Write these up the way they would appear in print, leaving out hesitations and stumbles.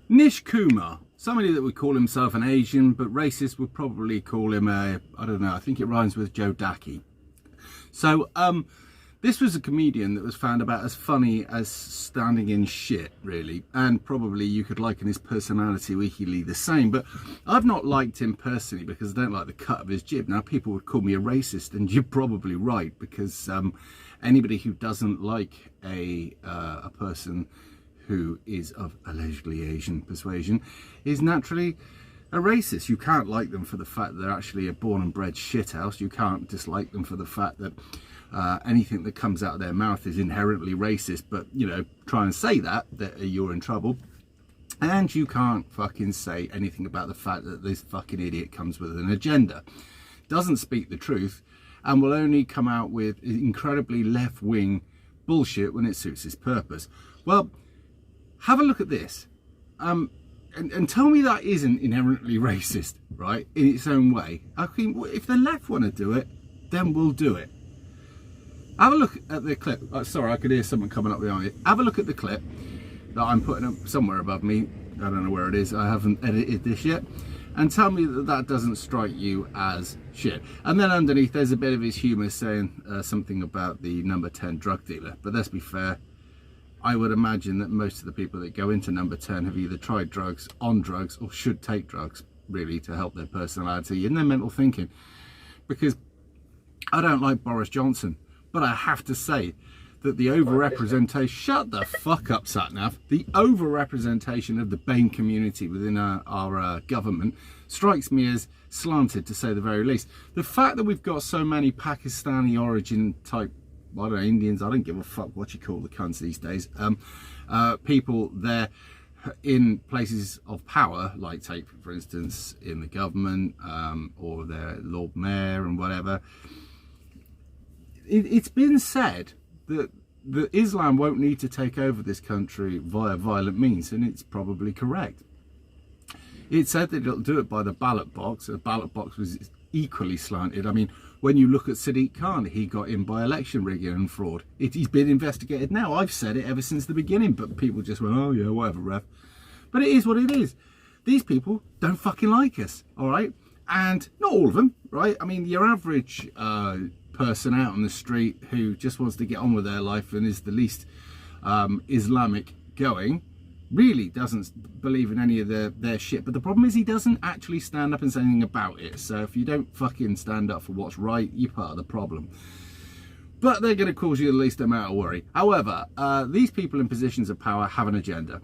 Nish, somebody that would call himself an Asian, but racists would probably call him a, I don't know, I think it rhymes with Joe Dacky. So, this was a comedian that was found about as funny as standing in shit, really. And probably you could liken his personality weakly the same. But I've not liked him personally because I don't like the cut of his jib. Now, people would call me a racist, and you're probably right, because anybody who doesn't like a person who is of allegedly Asian persuasion is naturally a racist. You can't like them for the fact that they're actually a born and bred shithouse. You can't dislike them for the fact that anything that comes out of their mouth is inherently racist, but, you know, try and say that you're in trouble. And you can't fucking say anything about the fact that this fucking idiot comes with an agenda, doesn't speak the truth, and will only come out with incredibly left-wing bullshit when it suits his purpose. Well, have a look at this, and tell me that isn't inherently racist, right, in its own way. I mean, if the left want to do it, then we'll do it. Have a look at the clip. Oh, sorry, I could hear someone coming up behind me. Have a look at the clip that I'm putting up somewhere above me. I don't know where it is. I haven't edited this yet. And tell me that that doesn't strike you as shit. And then underneath, there's a bit of his humour saying something about the number 10 drug dealer. But let's be fair. I would imagine that most of the people that go into number 10 have either tried drugs, on drugs, or should take drugs, really, to help their personality and their mental thinking. Because I don't like Boris Johnson, but I have to say that the overrepresentation, shut the fuck up, Satnav, the overrepresentation of the BAME community within our government strikes me as slanted, to say the very least. The fact that we've got so many Pakistani origin type, I don't know, Indians, I don't give a fuck what you call the cunts these days, people there in places of power, like take for instance in the government, or their Lord Mayor and whatever. It's been said that Islam won't need to take over this country via violent means, and it's probably correct. It said that it'll do it by the ballot box. The ballot box was equally slanted. I mean, when you look at Sadiq Khan, he got in by election rigging and fraud. He's been investigated now. I've said it ever since the beginning, but people just went, oh yeah, whatever, ref. But it is what it is. These people don't fucking like us, all right? And not all of them, right? I mean, your average person out on the street who just wants to get on with their life and is the least Islamic going really doesn't believe in any of their shit. But the problem is he doesn't actually stand up and say anything about it. So if you don't fucking stand up for what's right, you're part of the problem. But they're going to cause you the least amount of worry. However, these people in positions of power have an agenda.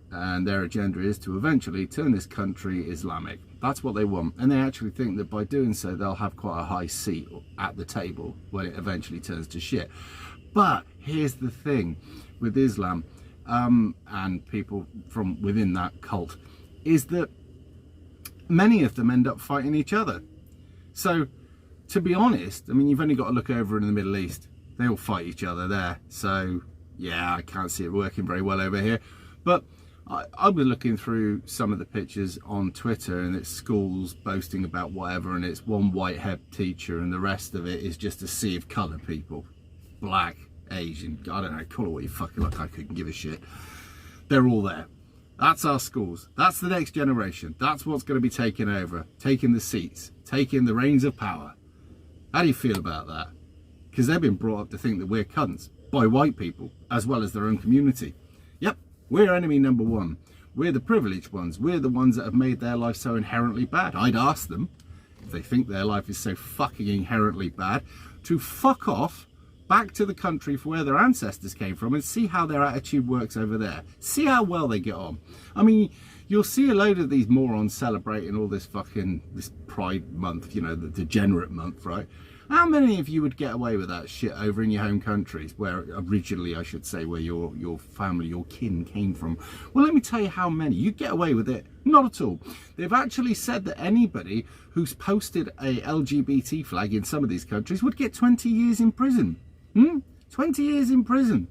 And their agenda is to eventually turn this country Islamic. That's what they want. And they actually think that by doing so, they'll have quite a high seat at the table when it eventually turns to shit. But here's the thing with Islam and people from within that cult, is that many of them end up fighting each other. So, to be honest, I mean, you've only got to look over in the Middle East. They all fight each other there. So, yeah, I can't see it working very well over here. But I was looking through some of the pictures on Twitter, and it's schools boasting about whatever, and it's one white head teacher, and the rest of it is just a sea of colour people. Black, Asian, I don't know, call it what you fucking like, I couldn't give a shit. They're all there. That's our schools. That's the next generation. That's what's going to be taking over, taking the seats, taking the reins of power. How do you feel about that? Because they've been brought up to think that we're cunts by white people, as well as their own community. Yep. We're enemy number one. We're the privileged ones. We're the ones that have made their life so inherently bad. I'd ask them, if they think their life is so fucking inherently bad, to fuck off back to the country for where their ancestors came from and see how their attitude works over there. See how well they get on. I mean, you'll see a load of these morons celebrating all this Pride month, you know, the degenerate month, right? How many of you would get away with that shit over in your home countries, where originally, I should say, where your family, your kin came from? Well, let me tell you how many. You get away with it. Not at all. They've actually said that anybody who's posted a LGBT flag in some of these countries would get 20 years in prison. 20 years in prison.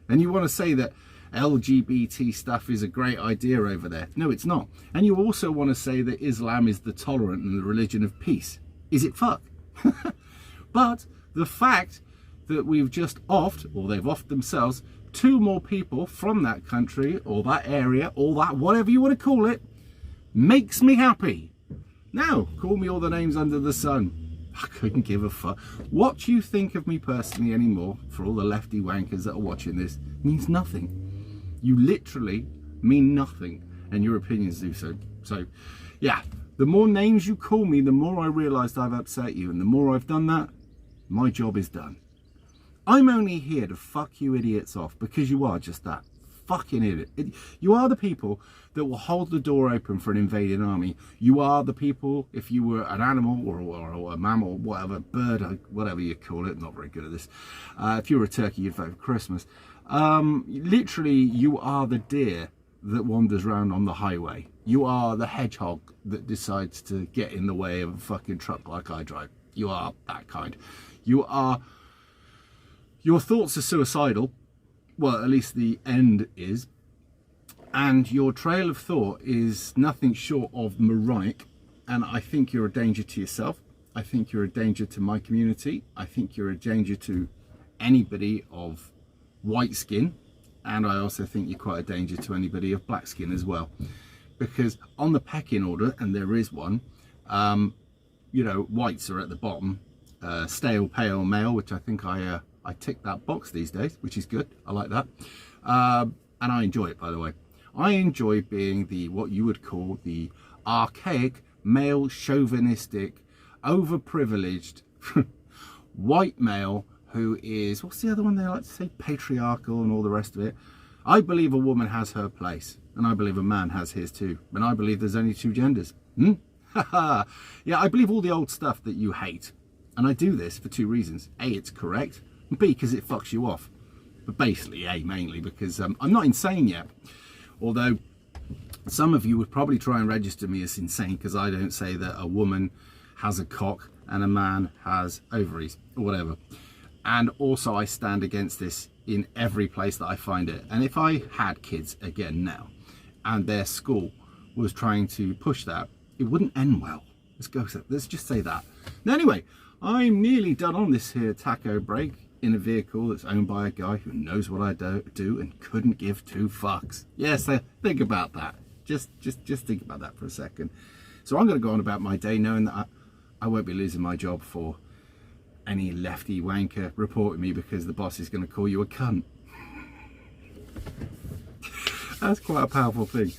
And you want to say that LGBT stuff is a great idea over there? No, it's not. And you also want to say that Islam is the tolerant and the religion of peace. Is it fuck? But the fact that we've just offed, or they've offed themselves, 2 more people from that country or that area or that whatever you want to call it makes me happy. Now, call me all the names under the sun. I couldn't give a fuck. What you think of me personally anymore, for all the lefty wankers that are watching this, means nothing. You literally mean nothing, and your opinions do so. So, yeah, the more names you call me, the more I realise I've upset you, and the more I've done that, my job is done. I'm only here to fuck you idiots off, because you are just that. Fucking idiot. You are the people that will hold the door open for an invading army. You are the people, if you were an animal or a mammal, whatever, bird, whatever you call it, not very good at this. If you were a turkey, you'd vote for Christmas. Literally, you are the deer that wanders around on the highway. You are the hedgehog that decides to get in the way of a fucking truck like I drive. You are that kind. You are... Your thoughts are suicidal. Well, at least the end is. And your trail of thought is nothing short of moronic. And I think you're a danger to yourself. I think you're a danger to my community. I think you're a danger to anybody of white skin. And I also think you're quite a danger to anybody of black skin as well. Because on the pecking order, and there is one, you know, whites are at the bottom. Stale, pale, male, which I think I tick that box these days, which is good. I like that. And I enjoy it, by the way. I enjoy being the, what you would call the archaic, male, chauvinistic, overprivileged, white male who is, what's the other one they like to say? Patriarchal and all the rest of it. I believe a woman has her place, and I believe a man has his too. And I believe there's only 2 genders. Yeah, I believe all the old stuff that you hate. And I do this for 2 reasons. A, it's correct. And B, because it fucks you off. But basically, A, mainly because I'm not insane yet. Although some of you would probably try and register me as insane because I don't say that a woman has a cock and a man has ovaries or whatever. And also I stand against this in every place that I find it. And if I had kids again now and their school was trying to push that, it wouldn't end well. Let's just say that. Now, anyway, I'm nearly done on this here taco break in a vehicle that's owned by a guy who knows what I do and couldn't give 2 fucks. Yes, think about that. Just think about that for a second. So I'm going to go on about my day knowing that I won't be losing my job for any lefty wanker reporting me because the boss is going to call you a cunt. That's quite a powerful thing.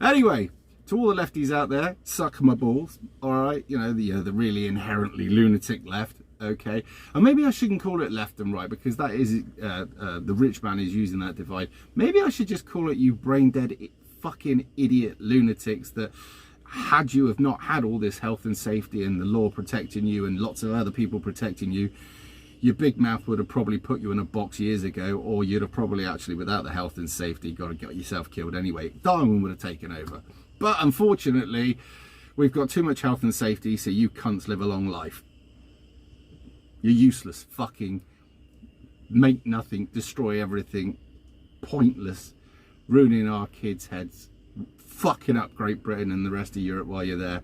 Anyway, to all the lefties out there, suck my balls. All right, you know, the really inherently lunatic left. Okay, and maybe I shouldn't call it left and right because that is the rich man is using that divide. Maybe I should just call it you brain dead fucking idiot lunatics that, had you have not had all this health and safety and the law protecting you and lots of other people protecting you, your big mouth would have probably put you in a box years ago, or you'd have probably actually, without the health and safety, got to get yourself killed anyway. Darwin would have taken over. But unfortunately, we've got too much health and safety, so you cunts live a long life. You're useless, fucking, make nothing, destroy everything, pointless, ruining our kids' heads, fucking up Great Britain and the rest of Europe while you're there.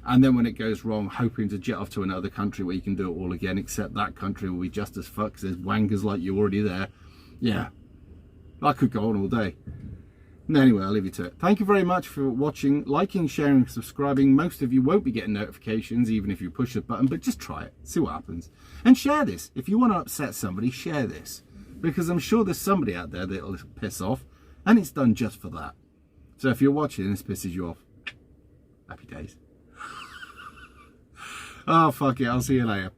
And then when it goes wrong, hoping to jet off to another country where you can do it all again, except that country will be just as fucked because there's wankers like you already there. Yeah, I could go on all day. Anyway, I'll leave you to it. Thank you very much for watching, liking, sharing, subscribing. Most of you won't be getting notifications, even if you push the button, but just try it, see what happens. And share this. If you want to upset somebody, share this. Because I'm sure there's somebody out there that'll piss off, and it's done just for that. So if you're watching and this pisses you off, happy days. Oh, fuck it, I'll see you later.